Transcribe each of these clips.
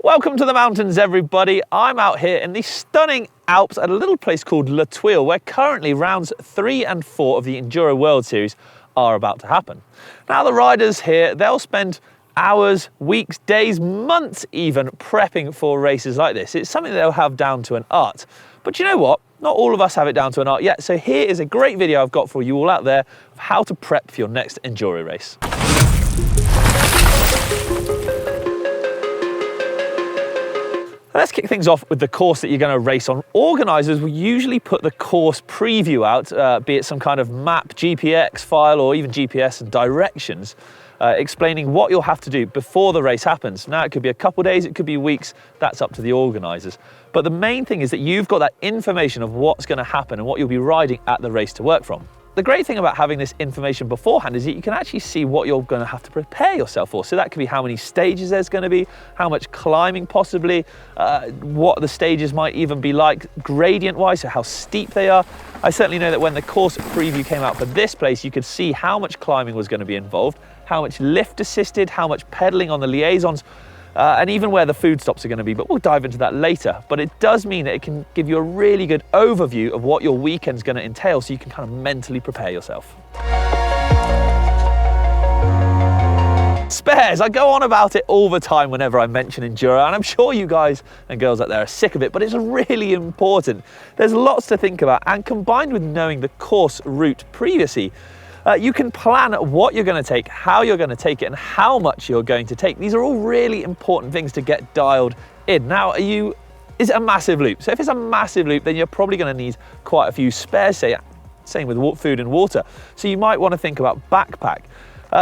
Welcome to the mountains, everybody. I'm out here in the stunning Alps at a little place called La Tuile, where currently rounds 3 and 4 of the Enduro World Series are about to happen. Now, the riders here, they'll spend hours, weeks, days, months even prepping for races like this. It's something they'll have down to an art. But you know what? Not all of us have it down to an art yet. So here is a great video I've got for you all out there of how to prep for your next Enduro race. Let's kick things off with the course that you're going to race on. Organisers will usually put the course preview out, be it some kind of map, GPX file, or even GPS and directions, explaining what you'll have to do before the race happens. Now, it could be a couple days, it could be weeks, that's up to the organisers. But the main thing is that you've got that information of what's going to happen and what you'll be riding at the race to work from. The great thing about having this information beforehand is that you can actually see what you're going to have to prepare yourself for. So that could be how many stages there's going to be, how much climbing possibly, what the stages might even be like gradient-wise, so how steep they are. I certainly know that when the course preview came out for this place, you could see how much climbing was going to be involved, how much lift assisted, how much pedaling on the liaisons, and even where the food stops are going to be, but we'll dive into that later. But it does mean that it can give you a really good overview of what your weekend's going to entail, so you can kind of mentally prepare yourself. Spares, I go on about it all the time whenever I mention Enduro, and I'm sure you guys and girls out there are sick of it, but it's really important. There's lots to think about, and combined with knowing the course route previously, you can plan what you're going to take, how you're going to take it, and how much you're going to take. These are all really important things to get dialed in. Now, is it a massive loop? So if it's a massive loop, then you're probably going to need quite a few spares, same with food and water. So you might want to think about backpack.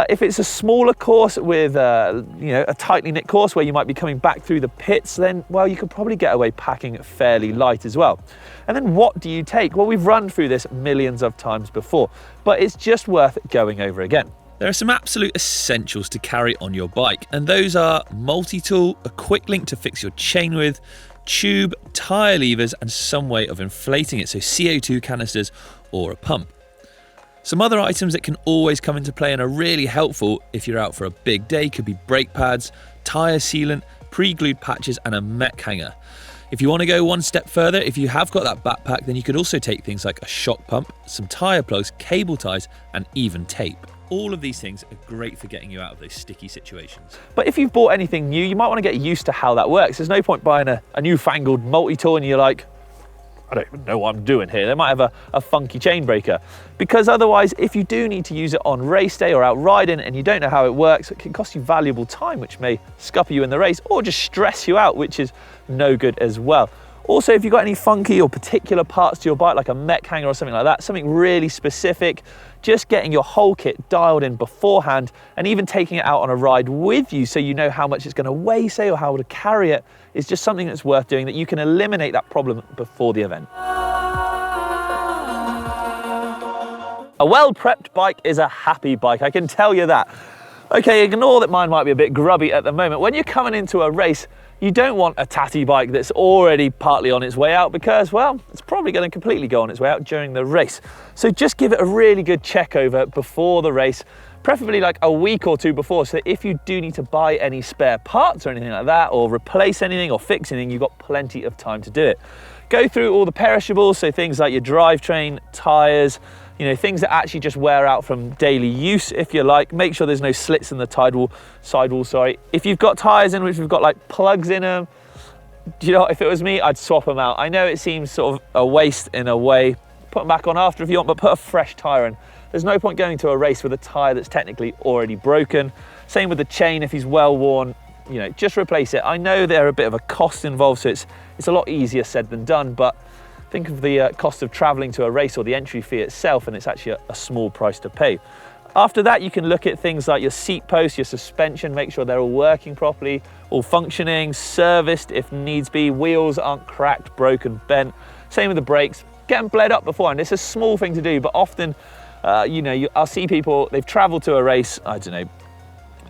If it's a smaller course with a tightly knit course where you might be coming back through the pits, then, well, you could probably get away packing fairly light as well. And then what do you take? Well, we've run through this millions of times before, but it's just worth going over again. There are some absolute essentials to carry on your bike, and those are multi-tool, a quick link to fix your chain with, tube, tyre levers, and some way of inflating it, so CO2 canisters or a pump. Some other items that can always come into play and are really helpful if you're out for a big day could be brake pads, tyre sealant, pre-glued patches, and a mech hanger. If you want to go one step further, if you have got that backpack, then you could also take things like a shock pump, some tyre plugs, cable ties, and even tape. All of these things are great for getting you out of those sticky situations. But if you've bought anything new, you might want to get used to how that works. There's no point buying a newfangled multi-tool and you're like, I don't even know what I'm doing here. They might have a funky chain breaker. Because otherwise, if you do need to use it on race day or out riding and you don't know how it works, it can cost you valuable time, which may scupper you in the race or just stress you out, which is no good as well. Also, if you've got any funky or particular parts to your bike, like a mech hanger or something like that, something really specific, just getting your whole kit dialed in beforehand and even taking it out on a ride with you so you know how much it's going to weigh, say, or how to carry it, is just something that's worth doing, that you can eliminate that problem before the event. A well-prepped bike is a happy bike, I can tell you that. Okay, ignore that mine might be a bit grubby at the moment. When you're coming into a race, you don't want a tatty bike that's already partly on its way out because, well, it's probably going to completely go on its way out during the race. So just give it a really good check over before the race, preferably like a week or two before, so that if you do need to buy any spare parts or anything like that, or replace anything or fix anything, you've got plenty of time to do it. Go through all the perishables, so things like your drivetrain, tyres, things that actually just wear out from daily use, if you like. Make sure there's no slits in the sidewall, sorry. If you've got tyres in which we've got like plugs in them, if it was me, I'd swap them out. I know it seems sort of a waste in a way. Put them back on after if you want, but put a fresh tyre in. There's no point going to a race with a tyre that's technically already broken. Same with the chain, if he's well worn, just replace it. I know there are a bit of a cost involved, so it's a lot easier said than done, but think of the cost of traveling to a race or the entry fee itself, and it's actually a small price to pay. After that, you can look at things like your seat posts, your suspension, make sure they're all working properly, all functioning, serviced if needs be, wheels aren't cracked, broken, bent. Same with the brakes. Get them bled up beforehand. It's a small thing to do, but often, I'll see people, they've traveled to a race, I don't know,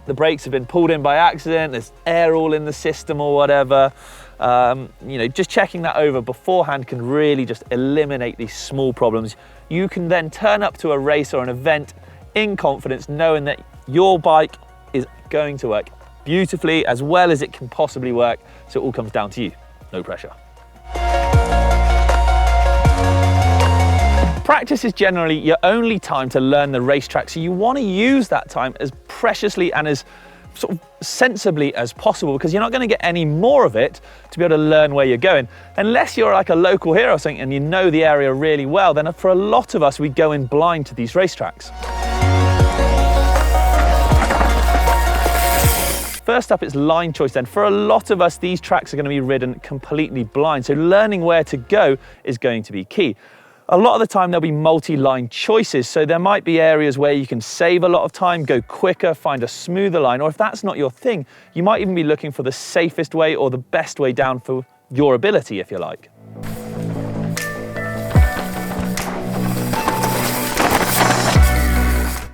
the brakes have been pulled in by accident, there's air all in the system or whatever. Just checking that over beforehand can really just eliminate these small problems. You can then turn up to a race or an event in confidence, knowing that your bike is going to work beautifully, as well as it can possibly work. So it all comes down to you, no pressure. Practice is generally your only time to learn the racetrack, so you want to use that time as preciously and as sort of sensibly as possible, because you're not going to get any more of it to be able to learn where you're going. Unless you're like a local hero or something and you know the area really well, then for a lot of us, we go in blind to these racetracks. First up, it's line choice then. For a lot of us, these tracks are going to be ridden completely blind, so learning where to go is going to be key. A lot of the time there'll be multi-line choices, so there might be areas where you can save a lot of time, go quicker, find a smoother line, or if that's not your thing, you might even be looking for the safest way or the best way down for your ability, if you like.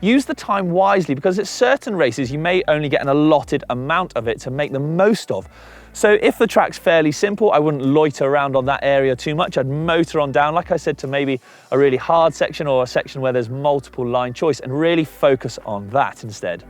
Use the time wisely, because at certain races you may only get an allotted amount of it to make the most of. So if the track's fairly simple, I wouldn't loiter around on that area too much. I'd motor on down, like I said, to maybe a really hard section or a section where there's multiple line choice, and really focus on that instead.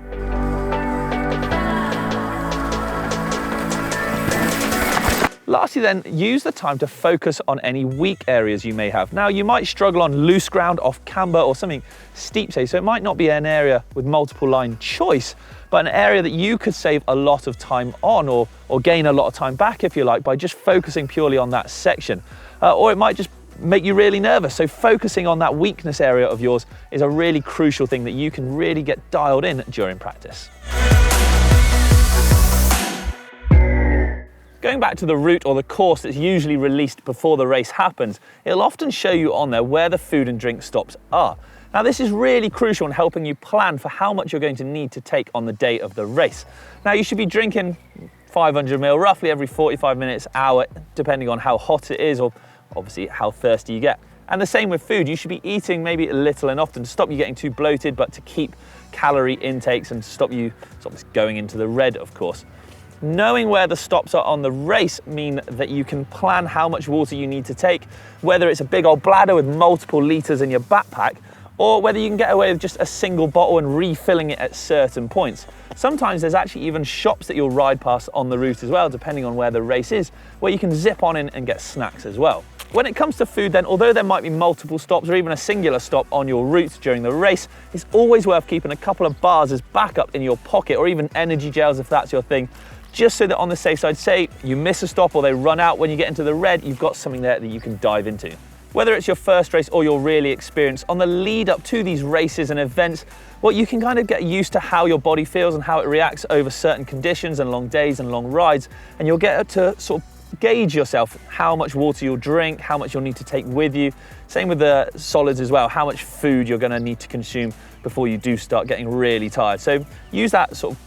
Lastly then, use the time to focus on any weak areas you may have. Now, you might struggle on loose ground, off camber, or something steep, say, so it might not be an area with multiple line choice, but an area that you could save a lot of time on, or gain a lot of time back, if you like, by just focusing purely on that section. Or it might just make you really nervous, so focusing on that weakness area of yours is a really crucial thing that you can really get dialed in during practice. Going back to the route or the course that's usually released before the race happens, it'll often show you on there where the food and drink stops are. Now, this is really crucial in helping you plan for how much you're going to need to take on the day of the race. Now, you should be drinking 500 ml roughly every 45 minutes, hour, depending on how hot it is or obviously how thirsty you get. And the same with food. You should be eating maybe a little and often to stop you getting too bloated, but to keep calorie intakes and stop you sort of going into the red, of course. Knowing where the stops are on the race mean that you can plan how much water you need to take, whether it's a big old bladder with multiple litres in your backpack, or whether you can get away with just a single bottle and refilling it at certain points. Sometimes there's actually even shops that you'll ride past on the route as well, depending on where the race is, where you can zip on in and get snacks as well. When it comes to food then, although there might be multiple stops or even a singular stop on your route during the race, it's always worth keeping a couple of bars as backup in your pocket, or even energy gels if that's your thing, just so that on the safe side, say you miss a stop or they run out when you get into the red, you've got something there that you can dive into. Whether it's your first race or you're really experienced, on the lead up to these races and events, well, you can kind of get used to how your body feels and how it reacts over certain conditions and long days and long rides, and you'll get to sort of gauge yourself how much water you'll drink, how much you'll need to take with you. Same with the solids as well, how much food you're going to need to consume before you do start getting really tired. So use that sort of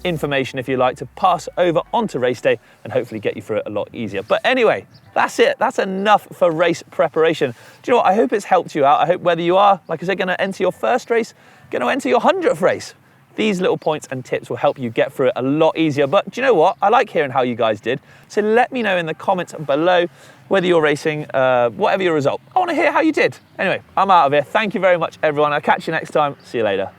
information, if you like, to pass over onto race day and hopefully get you through it a lot easier. But anyway, that's it. That's enough for race preparation. Do you know what? I hope it's helped you out. I hope whether you are, like I said, going to enter your first race, going to enter your 100th race, these little points and tips will help you get through it a lot easier. But do you know what? I like hearing how you guys did. So let me know in the comments below whether you're racing, whatever your result. I want to hear how you did. Anyway, I'm out of here. Thank you very much, everyone. I'll catch you next time. See you later.